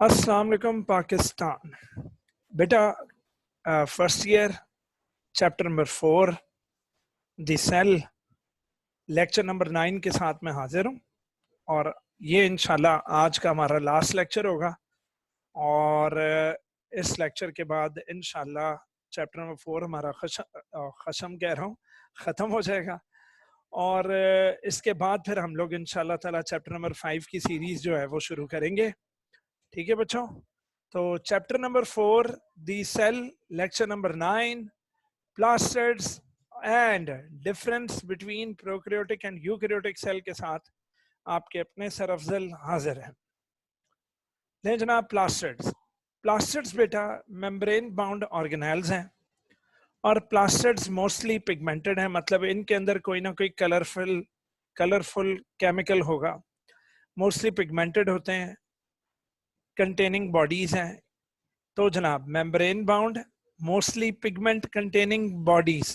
अस्सलाम वालेकुम पाकिस्तान। बेटा first year chapter number 4 the cell lecture number 9 के साथ मैं हाजिर हूँ और ये इंशाल्लाह आज का हमारा लास्ट लेक्चर होगा और इस लेक्चर के बाद इंशाल्लाह चैप्टर नंबर 4 हमारा खत्म कह रहा हूँ ख़त्म हो जाएगा और इसके बाद फिर हम लोग इंशाल्लाह ताला चैप्टर नंबर 5 की सीरीज़ जो है वो शुरू करेंगे। ठीक है बच्चों, तो chapter number 4 the cell lecture number 9 plastids and difference between prokaryotic and eukaryotic cell के साथ आपके अपने सर अफजल हाजिर हैं। ले जनाब, प्लास्टिड्स बेटा मेम्ब्रेन बाउंड ऑर्गेनेल्स हैं और प्लास्टिड्स मोस्टली पिगमेंटेड हैं, मतलब इनके अंदर कोई ना कोई कलरफुल केमिकल होगा, मोस्टली पिगमेंटेड होते हैं, कंटेनिंग बॉडीज हैं। तो जनाब membrane bound mostly pigment containing bodies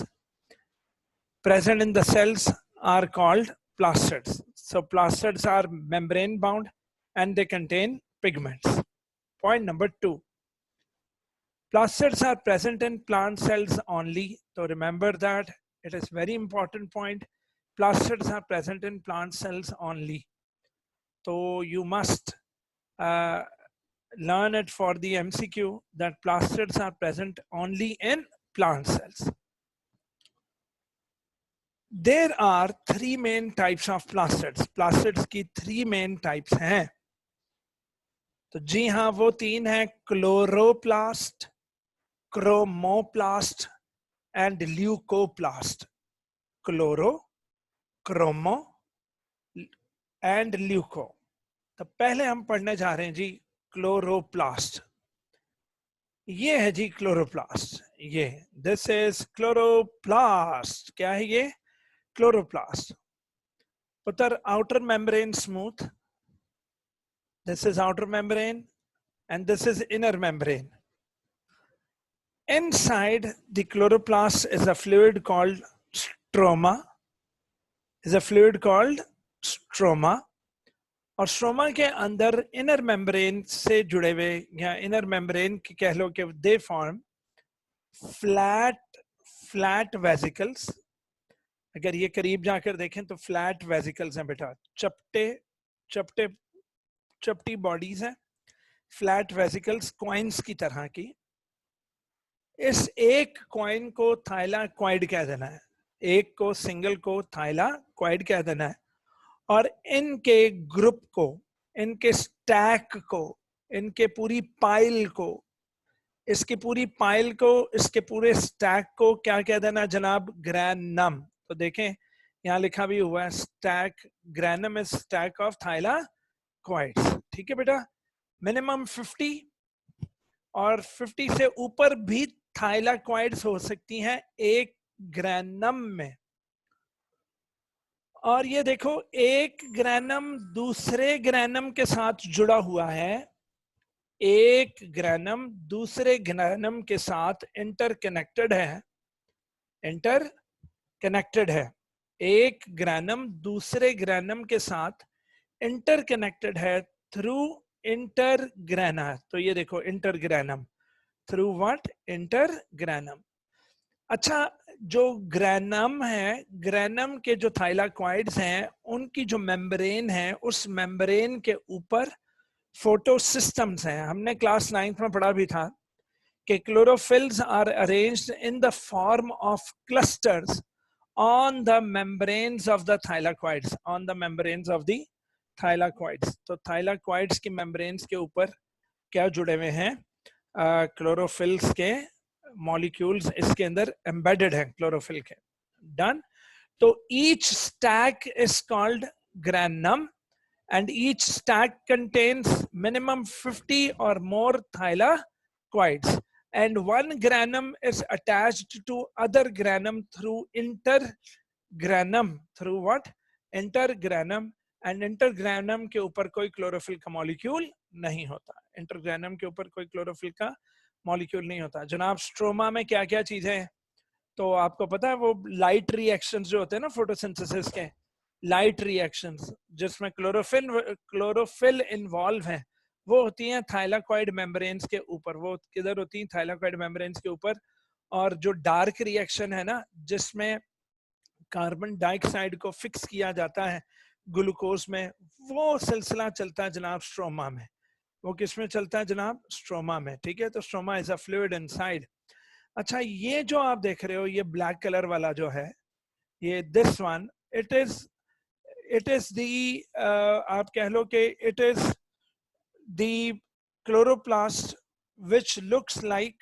present in the cells are called plastids. So plastids are membrane bound and they contain pigments. Point number 2, plastids are present in plant cells only. So remember that, it is very important point. Plastids are present in plant cells only. So you must learn it for the MCQ that plastids are present only in plant cells. There are 3 main types of plastids. Plastids की 3 main types हैं। तो जी हाँ, वो 3 हैं, chloroplast, chromoplast and leucoplast. Chloro, chromo and leuco. तो पहले हम पढ़ने जा रहे हैं जी क्लोरोप्लास्ट। ये है जी क्लोरोप्लास्ट, ये दिस इज क्लोरोप्लास्ट। क्या है ये? Chloroplast. Uttar outer membrane smooth, this is outer membrane and this is inner membrane. Inside the chloroplast is a fluid called stroma, और स्ट्रोमा के अंदर इनर मेम्ब्रेन से जुड़े हुए या इनर मेम्ब्रेन की कह लो कि दे फॉर्म फ्लैट वेसिकल्स। अगर ये करीब जाकर देखें तो फ्लैट वेसिकल्स हैं बेटा, चपटी बॉडीज हैं, फ्लैट वेसिकल्स कॉइन्स की तरह की। इस एक कॉइन को थाइलाक्वाइड कह देना है, एक को सिंगल को थाइलाक्वाइड कह देना है, और इनके ग्रुप को, इनके स्टैक को, इनके पूरी पाइल को, इसकी पूरी पाइल को, इसके पूरे स्टैक को क्या कह देना जनाब? ग्रैनम। तो देखें यहाँ लिखा भी हुआ है stack, granum is stack of thylakoids. ठीक है बेटा, मिनिमम 50 और 50 से ऊपर भी थाइलाक्वाइड्स हो सकती हैं एक ग्रैनम में। और ये देखो, एक ग्रैनम दूसरे ग्रैनम के साथ जुड़ा हुआ है, एक ग्रैनम दूसरे ग्रैनम के साथ इंटरकनेक्टेड है, एक ग्रैनम दूसरे ग्रैनम के साथ इंटरकनेक्टेड है थ्रू इंटरग्रैना। तो ये देखो इंटरग्रैनम, थ्रू व्हाट? इंटरग्रैनम। अच्छा, जो ग्रैनम है, ग्रैनम के जो थाइलाक्वाइड्स हैं उनकी जो मेम्ब्रेन है, उस मेम्ब्रेन के ऊपर फोटोसिस्टम्स हैं। हमने क्लास 9th में पढ़ा भी था कि chlorophylls are arranged in the form of clusters on the membranes of the thylakoids, तो थाइलाक्वाइड्स की मेम्ब्रेन्स के ऊपर क्या जुड़े हुए हैं? क्लोरोफिल्स के मॉलिक्यूल्स इसके अंदर एम्बेडेड हैं, क्लोरोफिल के। डन। तो each stack is called granum and each stack contains minimum 50 or more thylakoids, and one granum is attached to other granum through intergranum, through what? Intergranum, and intergranum के ऊपर कोई chlorophyll का molecule नहीं होता, इंटरग्रैनम के ऊपर कोई क्लोरोफिल का मॉलिक्यूल नहीं होता। जनाब स्ट्रोमा में क्या क्या चीजें हैं? तो आपको पता है वो लाइट रिएक्शंस जो होते हैं ना फोटोसिंथेसिस के, लाइट रिएक्शंस जिसमें क्लोरोफिल इन्वॉल्व है, वो होती हैं थाइलाकॉइड मेम्ब्रेन्स के ऊपर। वो किधर होती हैं? थाइलाकॉइड मेम्ब्रेन्स के ऊपर। और जो डार्क रिएक्शन है ना, जिसमें कार्बन डाइऑक्साइड को फिक्स किया जाता है ग्लूकोज में, वो सिलसिला चलता है जनाब स्ट्रोमा में। वो किस में चलता है जनाब? स्ट्रोमा में। ठीक है, तो stroma is a fluid inside. अच्छा, ये जो आप देख रहे हो, ये ब्लैक कलर वाला जो है, ये दिस वन, इट इज दी, आप कह लो कि it is the chloroplast which looks like,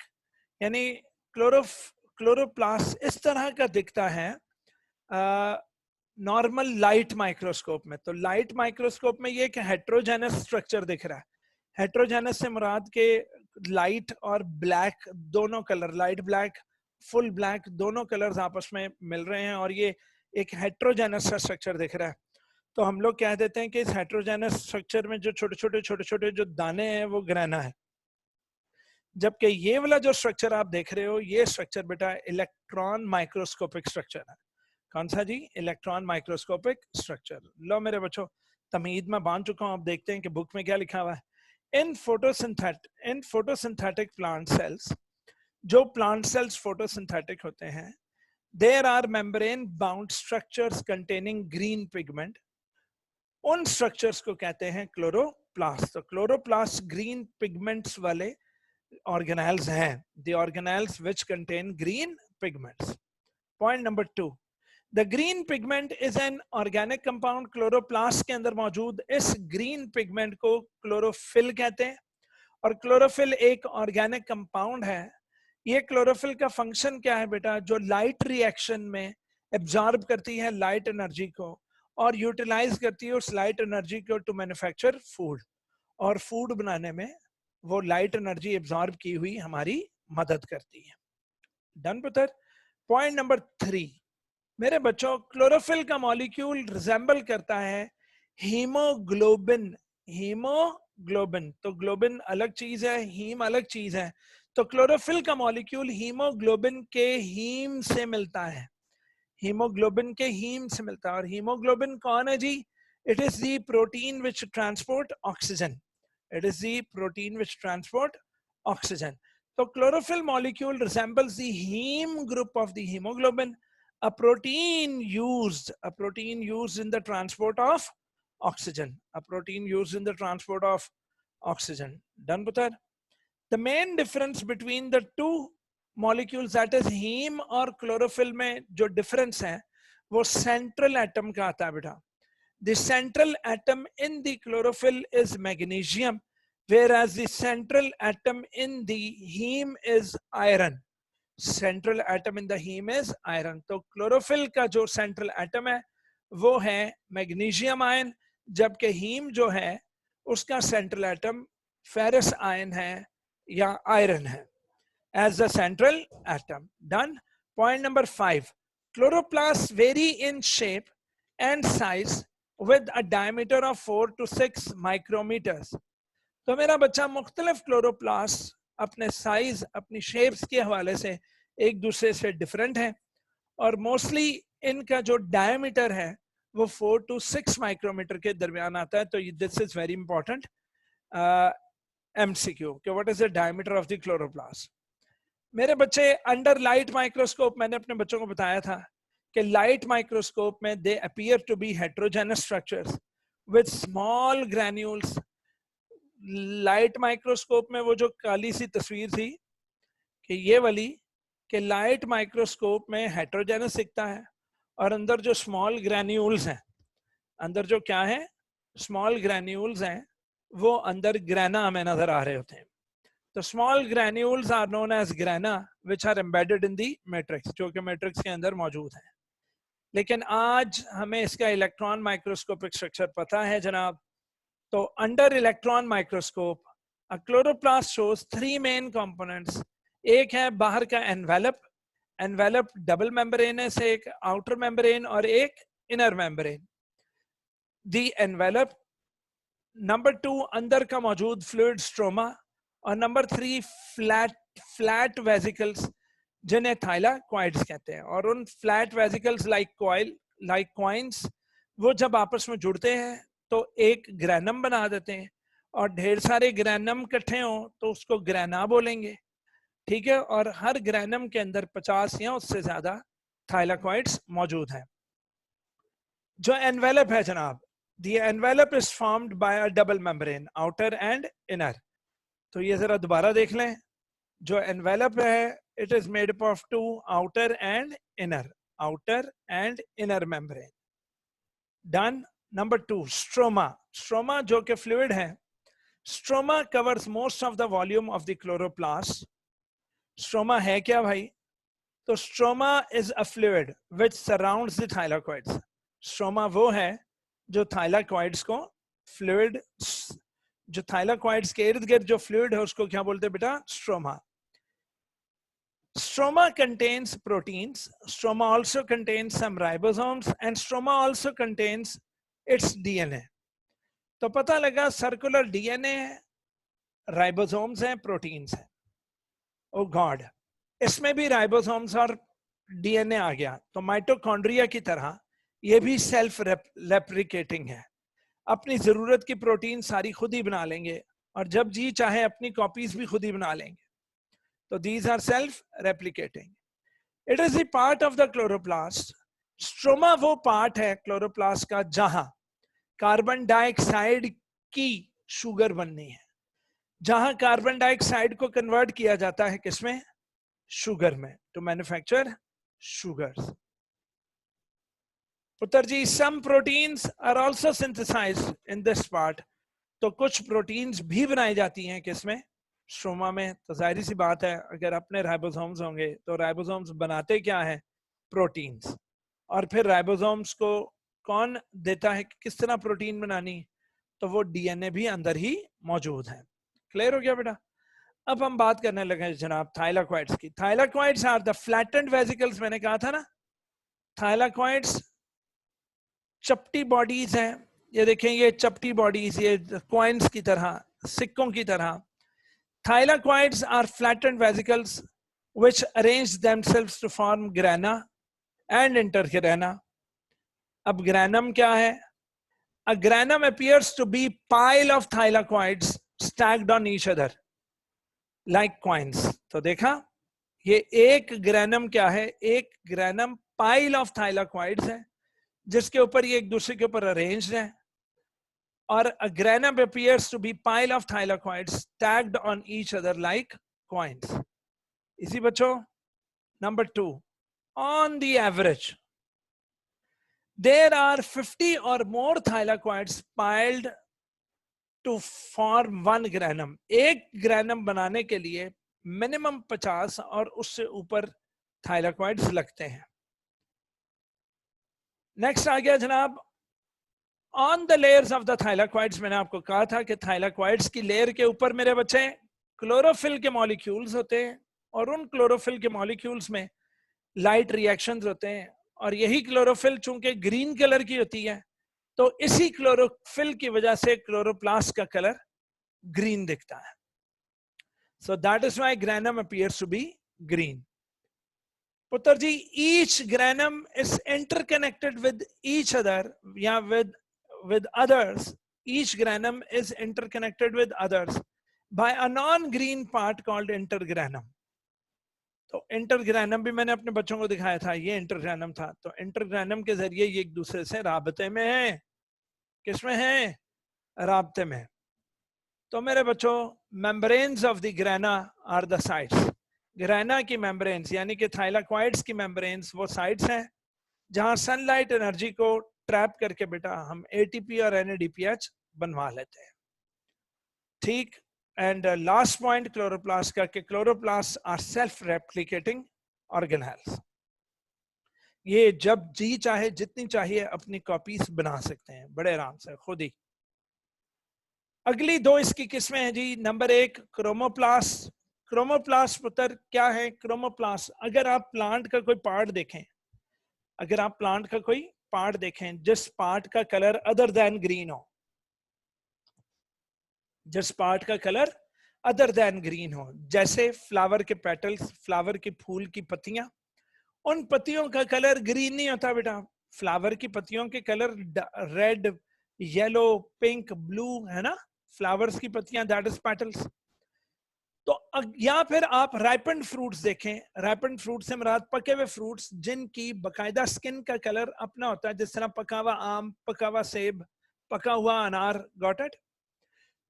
यानी क्लोरोप्लास्ट इस तरह का दिखता है नॉर्मल लाइट माइक्रोस्कोप में। तो लाइट माइक्रोस्कोप में ये एक हेट्रोजेनस स्ट्रक्चर दिख रहा है। हेट्रोजेनस से मुराद के लाइट और ब्लैक दोनों colour, light black, full black, दोनों कलर्स आपस में मिल रहे हैं और ये एक हेट्रोजेनस सा स्ट्रक्चर दिख रहा है। तो हम लोग कह देते हैं कि इस हेट्रोजेनस स्ट्रक्चर में जो छोटे छोटे जो दाने हैं वो ग्रेना है। जबकि ये वाला जो स्ट्रक्चर आप देख रहे हो, ये स्ट्रक्चर बेटा इलेक्ट्रॉन माइक्रोस्कोपिक स्ट्रक्चर है। कौन सा जी? Electron microscopic structure. लो मेरे बच्चों, तमीद में बांध चुका हूं। आप देखते हैं कि बुक में क्या लिखा हुआ है। इन फोटोसिंथेटिक प्लांट सेल्स, जो प्लांट सेल्स फोटोसिंथेटिक होते हैं, there are membrane bound structures containing green pigment. उन स्ट्रक्चर्स को कहते हैं क्लोरोप्लास्ट। तो क्लोरोप्लास्ट ग्रीन पिगमेंट्स वाले ऑर्गेनेल्स हैं, the organelles which contain green pigments. Point number 2, the green pigment is an organic compound. Chloroplast के अंदर मौजूद इस ग्रीन पिगमेंट को क्लोरोफिल कहते हैं। और क्लोरोफिल एक ऑर्गेनिक कंपाउंड है। ये क्लोरोफिल का फंक्शन क्या है बेटा? जो लाइट रिएक्शन में एब्जॉर्ब करती है लाइट एनर्जी को और यूटिलाइज करती है उस लाइट एनर्जी को टू मैन्युफैक्चर फूड। और फूड बनाने में वो लाइट एनर्जी एब्जॉर्ब की हुई हमारी मदद करती है। डन पुत्र? पॉइंट नंबर 3, मेरे बच्चों, क्लोरोफिल का मॉलिक्यूल रिजेंबल करता है हीमोग्लोबिन। हीमोग्लोबिन, तो ग्लोबिन अलग चीज है, हीम अलग चीज है। तो क्लोरोफिल का मॉलिक्यूल हीमोग्लोबिन के हीम से मिलता है। हीमोग्लोबिन के हीम से मिलता है। और हीमोग्लोबिन कौन है जी? It is the protein which transport oxygen. It is the protein which transport oxygen. So chlorophyll molecule resembles the heme group of the hemoglobin, a protein used in the transport of oxygen. A protein used in the transport of oxygen. Done, Putar? The main difference between the two molecules, that is heme और chlorophyll में जो difference है, वो central atom का आता है बेटा। The central atom in the chlorophyll is magnesium, whereas the central atom in the heme is iron. Central atom in the heme is iron. तो chlorophyll का जो central atom है वो है magnesium ion, जबकि heme जो है उसका central atom ferrous ion है या iron है as the central atom. Done. Point number 5, chloroplasts vary in shape and size with a diameter of 4 to 6 micrometers. तो मेरा बच्चा, मुख्तलिफ क्लोरोप्लास्ट अपने साइज, अपनी शेप्स के हवाले से एक दूसरे से डिफरेंट है और मोस्टली इनका जो डायमीटर है वो 4 to 6 माइक्रोमीटर के दरमियान आता है। तो this is very important MCQ कि what is the diameter of the chloroplast. मेरे बच्चे, अंडर लाइट माइक्रोस्कोप, मैंने अपने बच्चों को बताया था कि लाइट माइक्रोस्कोप में they appear to be heterogeneous structures with small granules. Light microscope में वो जो काली सी तस्वीर थी कि ये वाली, कि लाइट माइक्रोस्कोप में हेट्रोजेनस दिखता है और अंदर जो स्मॉल ग्रैन्यूल्स हैं, अंदर जो क्या है, स्मॉल ग्रैन्यूल्स हैं, वो अंदर ग्रेना हमें नजर आ रहे होते हैं। तो small granules are known as grana which are embedded in the matrix, जो कि मैट्रिक्स के अंदर मौजूद है। लेकिन आज हमें इसका इलेक्ट्रॉन माइक्रोस्कोपिक स्ट्रक्चर पता है जनाब। तो अंडर इलेक्ट्रॉन माइक्रोस्कोप अ क्लोरोप्लास्ट शोज 3 मेन कंपोनेंट्स। एक है बाहर का एनवेलप, एनवेलप डबल मेम्ब्रेन है से एक आउटर मेम्ब्रेन और एक इनर मेम्ब्रेन। दी एनवेलप, नंबर 2 अंदर का मौजूद फ्लूइड स्ट्रोमा, और नंबर 3 फ्लैट वेसिकल्स जिन्हें थाइलाकॉइड्स कहते हैं। और उन फ्लैट वेसिकल्स लाइक कॉइन्स, वो जब आपस में जुड़ते हैं तो एक ग्रैनम बना देते हैं और ढेर सारे ग्रैनम इकट्ठे हो तो उसको ग्रैना बोलेंगे, ठीक है। और हर ग्रैनम के अंदर 50 या उससे ज्यादा थाइलाकॉइड्स मौजूद हैं। जो एनवेलप है जनाब, the envelope is formed by a double membrane, outer and inner. तो ये जरा दोबारा देख लें, जो एनवेलप है it is made up of two, outer and inner, outer and inner membrane. Done. Number 2, stroma. Stroma जो कि फ्लूइड है, stroma covers most of the volume of the chloroplast. Stroma है क्या भाई? तो stroma is a fluid which surrounds the thylakoids. Stroma वो है जो थाइलाकॉइड्स को, फ्लूइड, जो थाइलाकॉइड्स के इर्द गिर्द जो फ्लूइड है उसको क्या बोलते हैं बेटा? Stroma. Stroma contains proteins. Stroma also contains some ribosomes and stroma also contains its DNA. तो पता लगा सर्कुलर डीएनए है, राइबोसोम्स हैं, प्रोटीन्स हैं। ओ गॉड, इसमें भी राइबोसोम्स और डीएनए आ गया। तो माइटोकॉन्ड्रिया की तरह ये भी सेल्फ रेप्लिकेटिंग है, अपनी जरूरत की प्रोटीन सारी खुद ही बना लेंगे और जब जी चाहे अपनी कॉपीज भी खुद ही बना लेंगे। तो these are self-replicating. It is the part of the chloroplast. Stroma वो पार्ट है क्लोरोप्लास्ट का जहां कार्बन डाइऑक्साइड की शुगर बननी है, जहां कार्बन डाइऑक्साइड को कन्वर्ट किया जाता है किसमें? शुगर में, टू मैन्युफैक्चर शुगर्स। पुत्र जी, some proteins are also synthesized in this part. तो कुछ प्रोटीन्स भी बनाई जाती हैं किसमें? स्ट्रोमा में। तो जाहिर सी बात है अगर अपने राइबोसोम्स होंगे तो राइबोसोम्स बनाते क्या है? प्रोटीन्स। और फिर राइबोसोम्स को कौन देता है कि किस तरह प्रोटीन बनानी? तो वो डीएनए भी अंदर ही मौजूद है। क्लियर हो गया बेटा? अब हम बात करने लगे जनाब थाइलाकॉइड्स की। Thylakoids are the flattened vesicles, मैंने कहा था ना, थाइलाकॉइड्स चपटी बॉडीज हैं। ये देखें, ये चपटी बॉडीज, ये कॉइन्स की तरह, सिक्कों की तरह। Thylakoids are flattened vesicles which arrange themselves to form grana and intergrana. अब granum क्या है? A granum appears to be pile of thylakoids stacked on each other like coins. तो देखा, ये एक ग्रैनम क्या है? एक ग्रैनम पाइल ऑफ थाइलाकॉइड्स है जिसके ऊपर ये एक दूसरे के ऊपर अरेंज्ड है। और a granum appears to be pile of thylakoids stacked on each other like coins. इसी बच्चों, number 2, on the average there are 50 or more thylakoids piled to form one granum. एक ग्रैनम बनाने के लिए मिनिमम 50 और उससे ऊपर थाइलाकॉइड्स लगते हैं। नेक्स्ट आ गया जनाब, on the layers of the thylakoids. मैंने आपको कहा था कि थाइलाकॉइड्स की लेयर के ऊपर मेरे बच्चे क्लोरोफिल के मॉलिक्यूल्स होते हैं और उन क्लोरोफिल के मॉलिक्यूल्स में लाइट रिएक्शंस होते हैं और यही क्लोरोफिल चूंकि ग्रीन कलर की होती है तो इसी क्लोरोफिल की वजह से क्लोरोप्लास्ट का कलर ग्रीन दिखता है। So that is why granum appears to be green. पुत्र जी, each granum is interconnected with each other या with others. Each granum is interconnected with others by a non-green part called intergranum. तो इंटरग्रैनम भी मैंने अपने बच्चों को दिखाया था, ये इंटरग्रैनम था। तो इंटरग्रैनम के जरिए ये एक दूसरे से राबते में है। किसमें है? राबते में। तो मेरे बच्चों, membranes of the grana are the sites. Grana की मेम्ब्रेन्स यानी कि थाइलाकॉइड्स की मेम्ब्रेन्स वो साइट्स हैं जहां सनलाइट एनर्जी को ट्रैप करके बेटा हम एटीपी और एनएडीपीएच बनवा लेते हैं। ठीक। एंड लास्ट पॉइंट क्लोरोप्लास्ट का, कि chloroplast are self replicating organelles. ये जब जी चाहे जितनी चाहिए अपनी कॉपीज बना सकते हैं बड़े आराम से खुद ही। अगली दो इसकी किस्में हैं जी। Number 1, chromoplast. क्रोमोप्लास्ट पुत्र क्या है? क्रोमोप्लास्ट, अगर आप प्लांट का कोई पार्ट देखें, अगर आप प्लांट का कोई पार्ट देखें जिस पार्ट का कलर अदर देन ग्रीन हो, जिस पार्ट का कलर अदर देन ग्रीन हो, जैसे फ्लावर के पेटल्स, फ्लावर के फूल की पत्तियां, उन पत्तियों का कलर ग्रीन नहीं होता बेटा। फ्लावर की पत्तियों के colour red, yellow, pink, blue है ना। फ्लावर्स की पत्तियां, दैट इज पेटल्स। तो या फिर आप राइपेंड फ्रूट्स देखें, राइपेंड फ्रूट से मुराद पके हुए फ्रूट्स जिनकी बकायदा स्किन का कलर अपना होता है, जिस तरह पका हुआ आम, पका हुआ सेब, पका हुआ अनार, गॉट इट।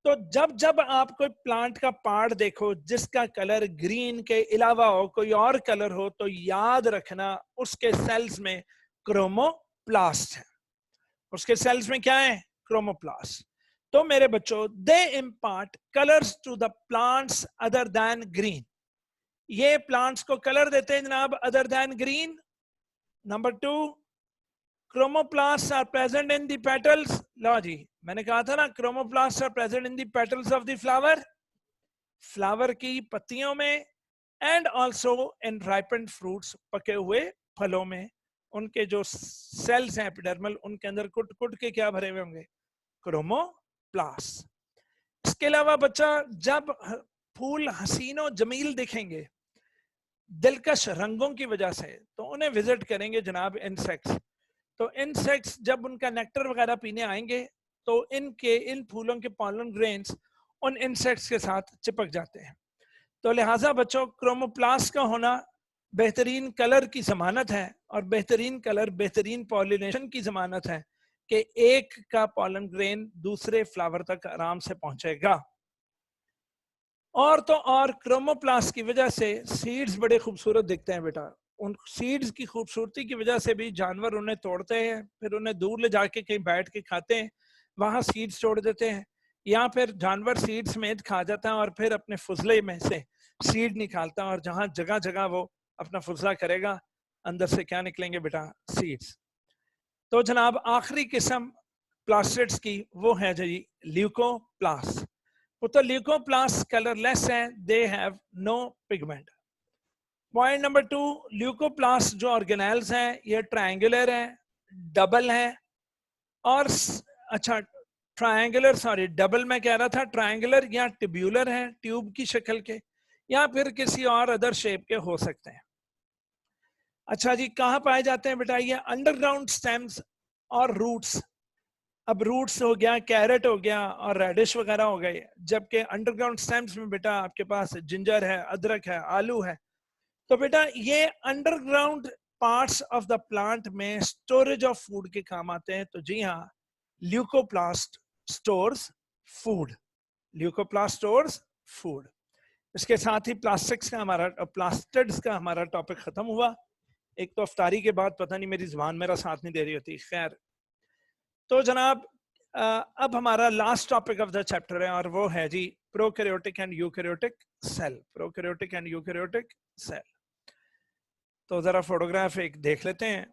तो जब जब आप कोई प्लांट का पार्ट देखो जिसका कलर ग्रीन के अलावा हो, कोई और कलर हो, तो याद रखना उसके सेल्स में क्रोमोप्लास्ट है। उसके सेल्स में क्या है? क्रोमोप्लास्ट। तो मेरे बच्चों, they impart colours to the plants other than green. ये प्लांट्स को कलर देते हैं जनाब other than green. Number 2, chromoplast are present in the petals. लो जी, मैंने कहा था ना, chromoplast are present in the petals of the flower, flower की पत्तियों में, and also in ripened fruits, पके हुए फलों में। उनके जो सेल्स हैं एपिडर्मल, उनके अंदर कुट कुट के क्या भरे हुए होंगे? क्रोमोप्लास्ट। इसके अलावा बच्चा, जब फूल हसीनो जमील दिखेंगे दिलकश रंगों की वजह से, तो उन्हें विजिट करेंगे जनाब इंसेक्ट्स। तो इंसेक्ट्स जब उनका नेक्टर वगैरह पीने आएंगे तो इन फूलों के पॉलन ग्रेन्स उन इंसेक्ट्स के साथ चिपक जाते हैं। तो लिहाजा बच्चों, क्रोमोप्लास्ट का होना बेहतरीन कलर की जमानत है, और बेहतरीन कलर बेहतरीन पॉलिनेशन की जमानत है कि एक का पॉलन ग्रेन दूसरे फ्लावर तक आराम से पहुंचेगा। और तो और क्रोमोप्लास्ट की वजह से सीड्स बड़े खूबसूरत दिखते हैं बेटा। उन सीड्स की खूबसूरती की वजह से भी जानवर उन्हें तोड़ते हैं, फिर उन्हें दूर ले जाके कहीं बैठ के खाते हैं, वहां सीड्स छोड़ देते हैं, या फिर जानवर सीड समेत खा जाता है और फिर अपने फुजले में से सीड निकालता है, और जहां जगह जगह वो अपना फुजला करेगा, अंदर से क्या निकलेंगे बेटा? सीड्स। तो जनाब आखिरी किस्म प्लास्टिड्स की वो है जी ल्यूकोप्लास्ट। तो ल्यूकोप्लास्ट कलरलेस हैं, they have no pigment. Point number 2, leucoplast जो ऑर्गेनेल्स हैं ये ट्रायंगुलर हैं, डबल हैं, और अच्छा ट्रायंगुलर, सॉरी डबल मैं कह रहा था, ट्रायंगुलर या ट्यूब्यूलर हैं, ट्यूब की शक्ल के, या फिर किसी और अदर शेप के हो सकते हैं। अच्छा जी, कहाँ पाए जाते हैं बेटा? ये अंडरग्राउंड स्टेम्स और रूट्स। अब रूट्स हो गया, कैरेट हो गया, और रेडिश वगैरह हो गए, जबकि अंडरग्राउंड स्टेम्स में बेटा आपके पास जिंजर है, अदरक है, आलू है। तो बेटा ये underground parts of the plant में स्टोरेज ऑफ फूड के काम आते हैं। तो जी हाँ, leucoplast stores food, leucoplast stores food. इसके साथ ही प्लास्टिड्स का हमारा टॉपिक खत्म हुआ। एक तो अफ्तारी के बाद पता नहीं मेरी जुबान मेरा साथ नहीं दे रही होती। खैर, तो जनाब अब हमारा last topic of the chapter है, और वो है जी prokaryotic and eukaryotic cell. Prokaryotic and eukaryotic cell. तो जरा फोटोग्राफ एक देख लेते हैं।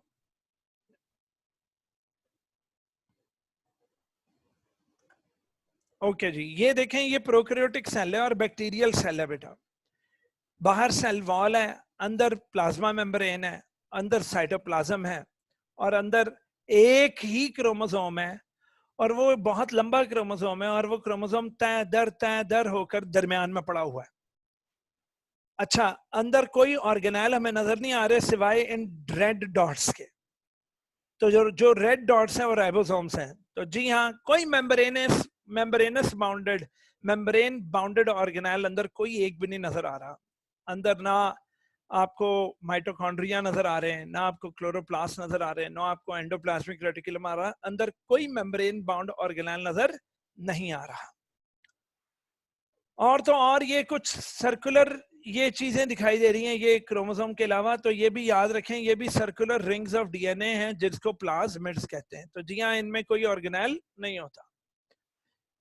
ओके जी, ये देखें, ये प्रोकैरियोटिक सेल है और बैक्टीरियल सेल है बेटा। बाहर सेल वॉल है, अंदर प्लाज्मा मेम्ब्रेन है, अंदर साइटोप्लाज्म है, और अंदर एक ही क्रोमोसोम है, और वो बहुत लंबा क्रोमोसोम है, और वो क्रोमोसोम तय दर होकर दरमियान में पड़ा हुआ है। अच्छा, अंदर कोई ऑर्गेनेल हमें नजर नहीं आ रहे सिवाय इन रेड डॉट्स के। तो जो रेड डॉट्स हैं वो राइबोसोम्स हैं। तो जी हाँ, कोई मेम्ब्रेनस बाउंडेड ऑर्गेनेल अंदर कोई एक भी नहीं नजर आ रहा। अंदर ना आपको माइटोकॉन्ड्रिया नजर आ रहे हैं, ना आपको क्लोरोप्लास्ट नजर आ रहे हैं, ना आपको एंडोप्लाज्मिक रेटिकुलम आ रहा। अंदर कोई मेम्ब्रेन बाउंड ऑर्गेनेल नजर नहीं आ रहा। और तो और ये कुछ सर्कुलर ये चीजें दिखाई दे रही हैं ये क्रोमोसोम के अलावा। तो ये भी याद रखें, ये भी सर्कुलर रिंग्स ऑफ डीएनए हैं जिसको प्लाज्मिड्स कहते हैं। तो जी हाँ, इनमें कोई ऑर्गेनेल नहीं होता।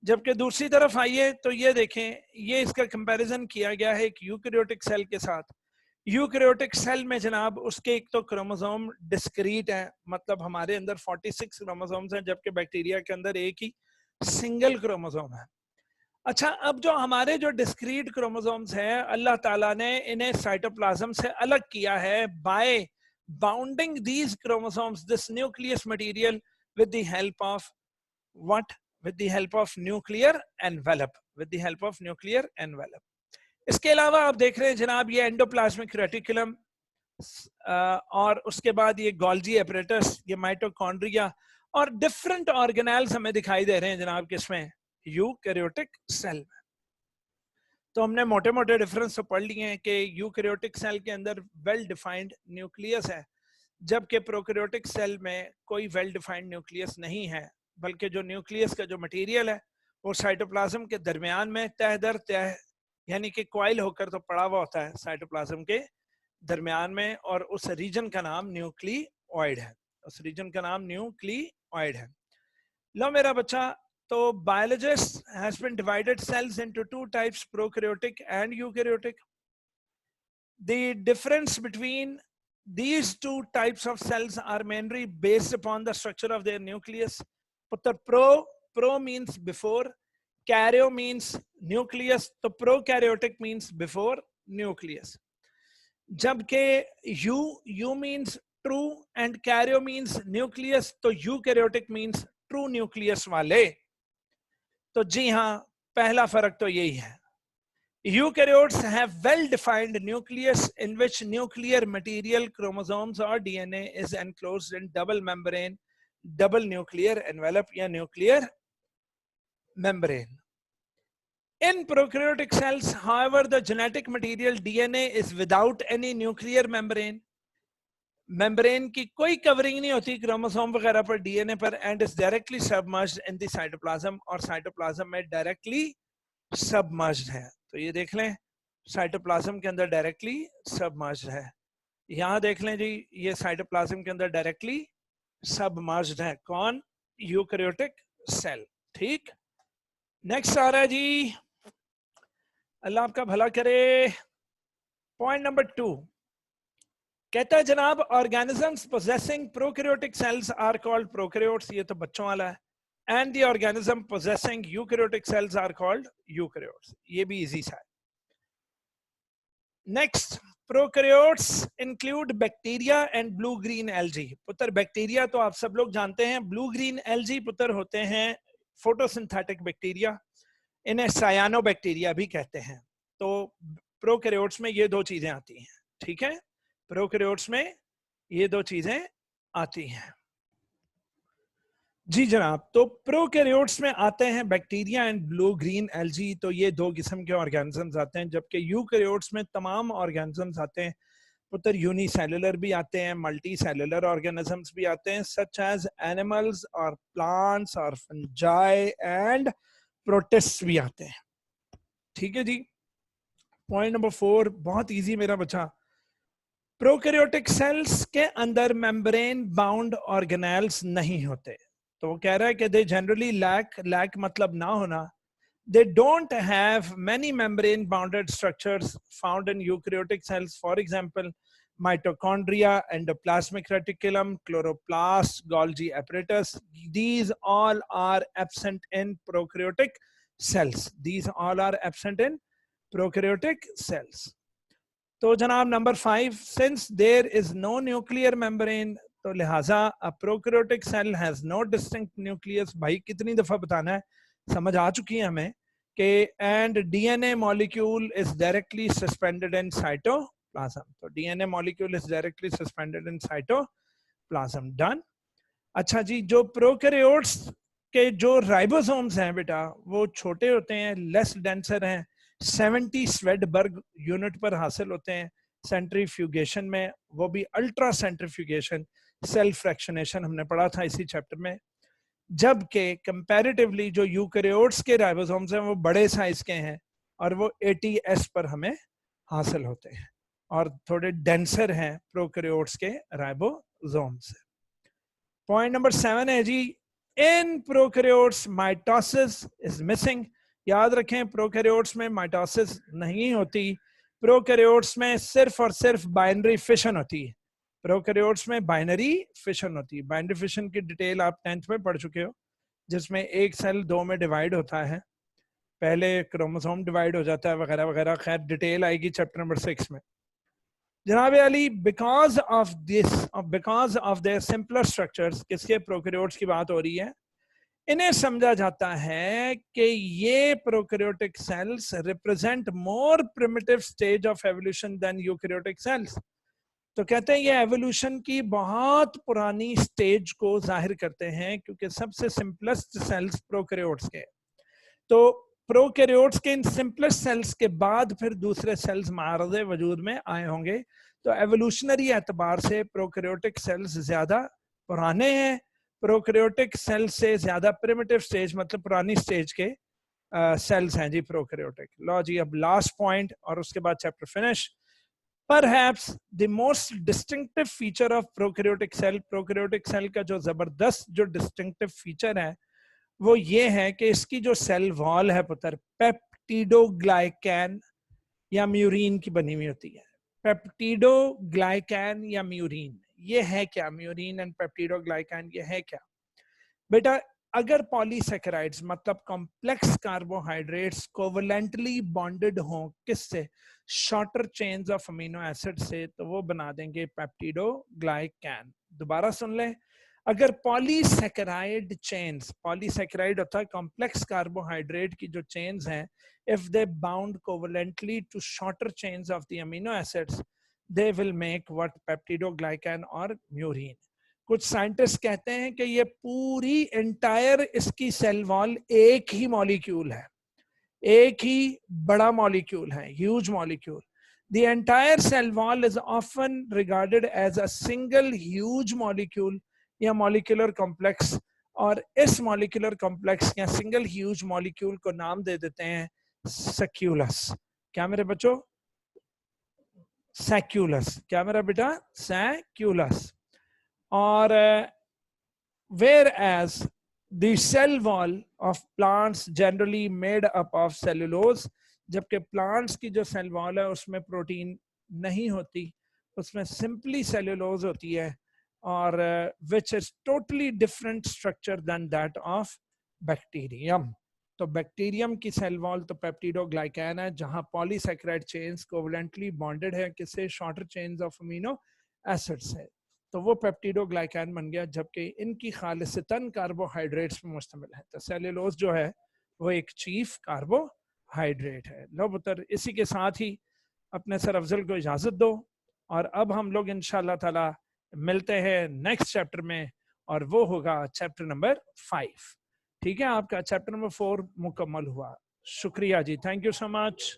जबकि दूसरी तरफ आइए तो ये देखें, ये इसका कंपैरिजन किया गया है एक यूकैरियोटिक सेल के साथ। यूकैरियोटिक सेल में जनाब उसके एक तो क्रोमोसोम डिस्क्रीट है, मतलब हमारे अंदर 46 क्रोमोसोम्स हैं, जबकि बैक्टीरिया के अंदर एक ही सिंगल क्रोमोसोम है। अच्छा, अब जो हमारे जो डिस्क्रीट क्रोमोसोम्स हैं, अल्लाह ताला ने इन्हें साइटोप्लाज्म से अलग किया है by bounding these chromosomes this nucleus material with the help of what? With the help of nuclear envelope, with the help of nuclear envelope. इसके अलावा आप देख रहे हैं जनाब ये एंडोप्लाज्मिक रेटिकुलम, और उसके बाद ये गोल्जी एपरेटस, ये माइटोकॉन्ड्रिया, और डिफरेंट ऑर्गेनेल्स हमें दिखाई दे रहे हैं जनाब किसमें? Eukaryotic cell. तो हमने मोटे मोटे डिफरेंस तो पढ़ लिए हैं कि यूकैरियोटिक सेल के अंदर वेल डिफाइंड न्यूक्लियस है, जबकि प्रोकैरियोटिक सेल में कोई वेल डिफाइंड न्यूक्लियस नहीं है, बल्कि जो न्यूक्लियस का जो मटेरियल है वो साइटोप्लाज्म के दरमियान में तह दर तह, यानी कि कॉइल होकर तो पड़ा हुआ होता है साइटोप्लाज्म के दरमियान में, और उस रीजन का नाम न्यूक्लियोइड है। उस रीजन का नाम न्यूक्लियोइड है। लो मेरा बच्चा, तो biologists has been divided cells into two types, prokaryotic and eukaryotic. The difference between these two types of cells are mainly based upon the structure of their nucleus. Putter, pro means before, karyo means nucleus, so prokaryotic means before nucleus. जबकि u means true and karyo means nucleus, तो eukaryotic means true nucleus वाले। तो जी हाँ, पहला फर्क तो यही है। Eukaryotes have well-defined nucleus in which nuclear material, chromosomes or DNA is enclosed in double membrane, double nuclear envelope या nuclear membrane. In prokaryotic cells, however, the genetic material DNA is without any nuclear membrane. Membrane की कोई covering नहीं होती chromosome वगैरह पर, DNA पर, and is directly submerged in the cytoplasm, और cytoplasm में डायरेक्टली सबमर्ज्ड है। तो ये देख लें, साइटोप्लाज्म के अंदर डायरेक्टली सबमर्ज्ड है। यहाँ देख लें जी, ये साइटोप्लाज्म के अंदर डायरेक्टली सबमर्ज्ड है। कौन? Eukaryotic cell. ठीक, नेक्स्ट आ रहा है जी, अल्लाह आपका भला करे, पॉइंट नंबर 2। कहता है जनाब, organisms possessing prokaryotic cells are called prokaryotes, ये तो बच्चों वाला है, and the organism possessing eukaryotic cells are called eukaryotes, ये भी इजी सा है। Next, prokaryotes include bacteria and blue green algae. पुत्र बैक्टीरिया तो आप सब लोग जानते हैं, ब्लू ग्रीन एल्गी पुत्र होते हैं फोटोसिंथेटिक बैक्टीरिया, इन्हें सायानो बैक्टीरिया भी कहते हैं। तो प्रोकैरियोट्स में ये दो चीजें आती हैं। ठीक है, प्रोकैरियोट्स में ये दो चीजें आती हैं जी जनाब। तो प्रोकैरियोट्स में आते हैं bacteria and blue green algae, तो ये दो किस्म के ऑर्गेनिजम्स आते हैं, जबकि यूकैरियोट्स में तमाम ऑर्गेनिजम्स आते हैं पुत्र। यूनिसेलुलर भी आते हैं, मल्टी सेलुलर ऑर्गेनिजम्स भी आते हैं, सच एज एनिमल्स और प्लांट्स और फंजाई एंड प्रोटिस्ट भी आते हैं। ठीक है जी। पॉइंट नंबर 4 बहुत इजी मेरा बच्चा, प्रोकैरियोटिक सेल्स के अंदर मेम्ब्रेन बाउंड ऑर्गेनेल्स नहीं होते। तो वो कह रहा है कि दे जनरली लैक मतलब ना होना, they don't have many membrane bounded structures found in eukaryotic cells, for example mitochondria, endoplasmic reticulum, chloroplast, Golgi apparatus. These all are absent in prokaryotic cells. These all are absent in prokaryotic cells. तो जनाब number 5, since there is no nuclear membrane, तो लिहाजा a prokaryotic cell has no distinct nucleus। भाई कितनी दफा बताना है, समझ आ चुकी है हमें कि and DNA molecule is directly suspended in cytoplasm। तो DNA molecule is directly suspended in cytoplasm। Done। अच्छा जी, जो प्रोकैरियोट्स के जो राइबोसोम्स हैं बेटा, वो छोटे होते हैं, लेस डेंसर हैं, 70 स्वेडबर्ग यूनिट पर हासिल होते हैं सेंट्रीफ्यूगेशन में, वो भी अल्ट्रा सेंट्रीफ्यूगेशन, सेल फ्रैक्शनेशन हमने पढ़ा था इसी चैप्टर में। जबकि कंपैरेटिवली जो यूकैरियोट्स के राइबोसोम्स हैं वो बड़े साइज के हैं और वो 80s पर हमें हासिल होते हैं और थोड़े डेंसर हैं प्रोकैरियोट्स के राइबोसोम्स। पॉइंट नंबर 7 है जी, in prokaryotes mitosis is missing. याद रखें, प्रोकैरियोट्स में माइटोसिस नहीं होती, प्रोकैरियोट्स में सिर्फ और सिर्फ बाइनरी फिशन होती है। प्रोकैरियोट्स में बाइनरी फिशन होती है। बाइनरी फिशन की डिटेल आप 10th में पढ़ चुके हो, जिसमें एक सेल 2 में डिवाइड होता है, पहले क्रोमोसोम डिवाइड हो जाता है वगैरह वगैरह, खैर डिटेल आएगी चैप्टर नंबर 6 में। जनाब Ali, because of their simpler structures, किसके? प्रोकैरियोट्स की बात हो रही है, इन्हें समझा जाता है कि ये prokaryotic cells represent more primitive stage of evolution than eukaryotic cells. तो कहते हैं ये एवोल्यूशन की बहुत पुरानी स्टेज को जाहिर करते हैं, क्योंकि सबसे सिंपलेस्ट सेल्स प्रोकैरियोट्स के। तो प्रोकैरियोट्स के इन सिंपलेस्ट सेल्स के बाद फिर दूसरे सेल्स मारदे वजूद में आए होंगे। तो एवोल्यूशनरी एतबार से प्रोकैरियोटिक सेल्स ज्यादा पुराने हैं, प्रोकैरियोटिक सेल से ज्यादा प्रिमिटिव स्टेज मतलब पुरानी स्टेज के सेल्स हैं जी प्रोकैरियोटिक। लो जी अब लास्ट पॉइंट और उसके बाद chapter finish. Perhaps the most distinctive feature of prokaryotic cell का जो जबरदस्त जो distinctive feature है वो ये है कि इसकी जो सेल वॉल है पुत्र पेप्टिडोग्लाइकैन या म्यूरिन की बनी हुई होती है। पेप्टिडोग्लाइकैन या म्यूरिन, ये है क्या? म्यूरिन एंड पेप्टिडोग्लाइकैन ये है क्या बेटा? अगर पॉलीसेकेराइड्स मतलब कॉम्प्लेक्स कार्बोहाइड्रेट्स कोवलेंटली बॉन्डेड हों किससे? Shorter chains of amino acid से, तो वो बना देंगे पेप्टिडोग्लाइकैन। दोबारा सुन लें, अगर पॉलीसेकेराइड चेन्स, पॉलीसेकेराइड होता है कॉम्प्लेक्स कार्बोहाइड्रेट की जो चेन्स हैं, if they bound covalently to shorter chains of the amino acids they will make what? Peptidoglycan और म्यूरिन। कुछ साइंटिस्ट कहते हैं कि ये पूरी एंटायर इसकी सेल वॉल एक ही मॉलिक्यूल है, एक ही बड़ा मॉलिक्यूल है, huge molecule. The entire cell wall is often regarded as a single huge molecule या molecular complex, और इस molecular complex या single huge molecule को नाम दे देते हैं सैक्यूलस। क्या मेरे बच्चों? सैक्यूलस। क्या मेरा बेटा? सैक्यूलस। और whereas the cell wall of plants generally made up of cellulose, जबकि प्लांट्स की जो सेल वॉल है उसमें प्रोटीन नहीं होती, उसमें सिंपली सेल्यूलोज होती है, और which is totally different structure than that of bacterium. तो बैक्टीरियम की सेल वॉल तो पेप्टिडोग्लाइकैन है, जहां पॉलीसैकेराइड चेन्स कोवलेंटली बॉन्डेड है किससे? Shorter chains of amino acids है, तो वो पेप्टिडोग्लाइकैन बन गया, जबकि इनकी खालिसतन कार्बोहाइड्रेट्स पर मुश्तमिल है। तो सेल्यूलोज जो है वो एक चीफ कार्बोहाइड्रेट है। लो पुत्र, इसी के साथ ही अपने सर अफजल को इजाजत दो, और अब हम लोग इंशाल्लाह ताला मिलते हैं नेक्स्ट चैप्टर में, और वो होगा चैप्टर नंबर 5। ठीक है, आपका चैप्टर नंबर 4 मुकम्मल हुआ। शुक्रिया जी, थैंक यू सो मच।